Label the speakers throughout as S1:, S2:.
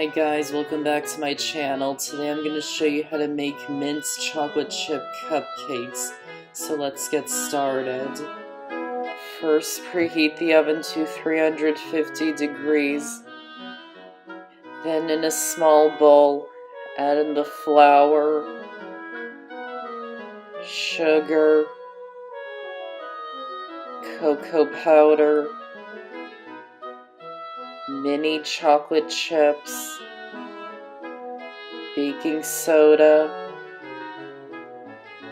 S1: Hi guys, welcome back to my channel. Today I'm going to show you how to make mint chocolate chip cupcakes. So let's get started. First, preheat the oven to 350 degrees. Then in a small bowl, add in the flour, sugar, cocoa powder, mini chocolate chips, baking soda,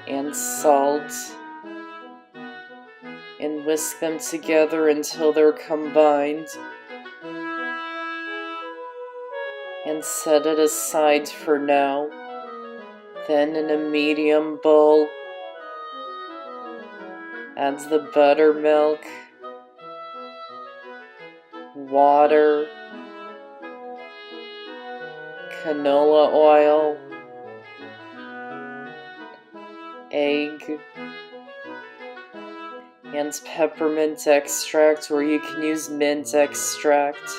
S1: and salt, and whisk them together until they're combined, and set it aside for now. Then in a medium bowl, add the buttermilk, water, canola oil, egg, and peppermint extract, or you can use mint extract.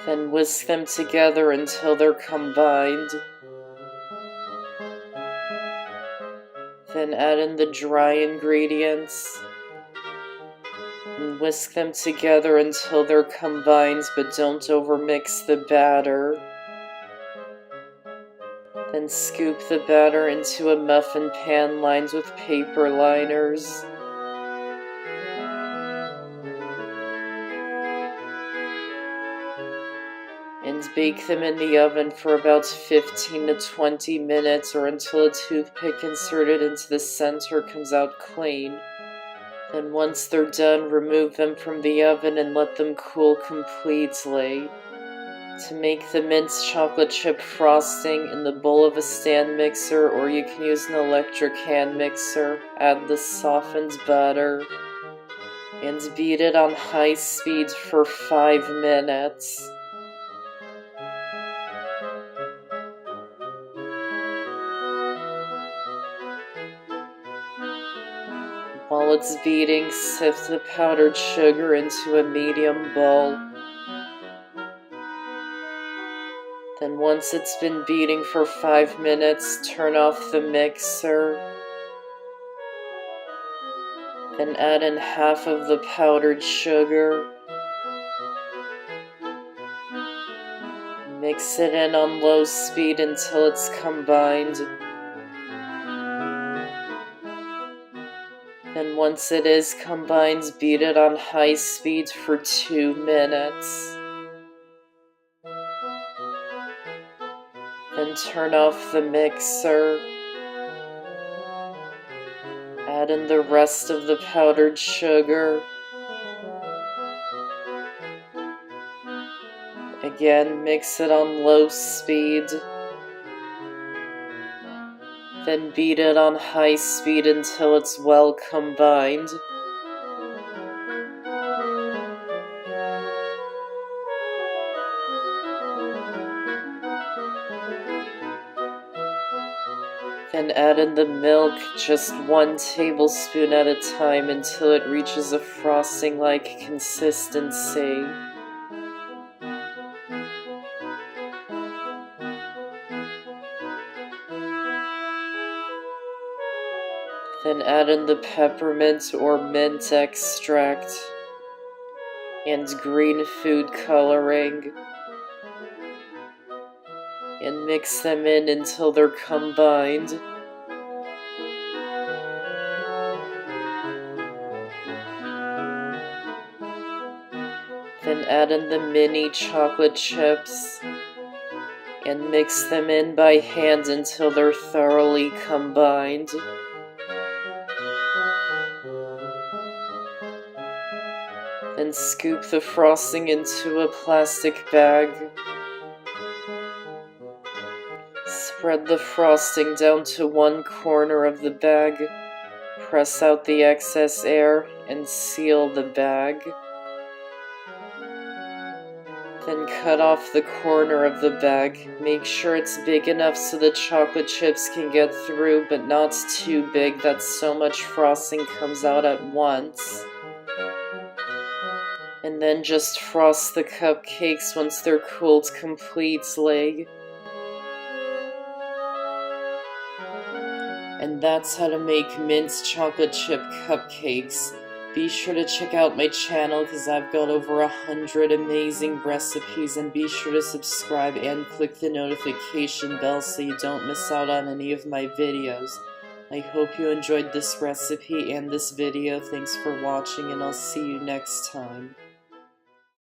S1: Then whisk them together until they're combined. Then add in the dry ingredients and whisk them together until they're combined, but don't overmix the batter. Then scoop the batter into a muffin pan lined with paper liners. And bake them in the oven for about 15 to 20 minutes, or until a toothpick inserted into the center comes out clean. Then once they're done, remove them from the oven and let them cool completely. To make the mint chocolate chip frosting, in the bowl of a stand mixer, or you can use an electric hand mixer, add the softened butter and beat it on high speed for 5 minutes. While it's beating, sift the powdered sugar into a medium bowl. Then once it's been beating for 5 minutes, turn off the mixer. Then add in half of the powdered sugar. Mix it in on low speed until it's combined. Then once it is combined, beat it on high speed for 2 minutes. Then turn off the mixer. Add in the rest of the powdered sugar. Again, mix it on low speed. Then beat it on high speed until it's well combined. Then add in the milk, just 1 tablespoon at a time, until it reaches a frosting-like consistency. Then add in the peppermint or mint extract and green food coloring, and mix them in until they're combined. Then add in the mini chocolate chips and mix them in by hand until they're thoroughly combined. Then scoop the frosting into a plastic bag. Spread the frosting down to one corner of the bag, press out the excess air, and seal the bag. Then cut off the corner of the bag. Make sure it's big enough so the chocolate chips can get through, but not too big that so much frosting comes out at once. And then just frost the cupcakes once they're cooled completely. And that's how to make mint chocolate chip cupcakes. Be sure to check out my channel because I've got over 100 amazing recipes, and be sure to subscribe and click the notification bell so you don't miss out on any of my videos. I hope you enjoyed this recipe and this video. Thanks for watching, and I'll see you next time.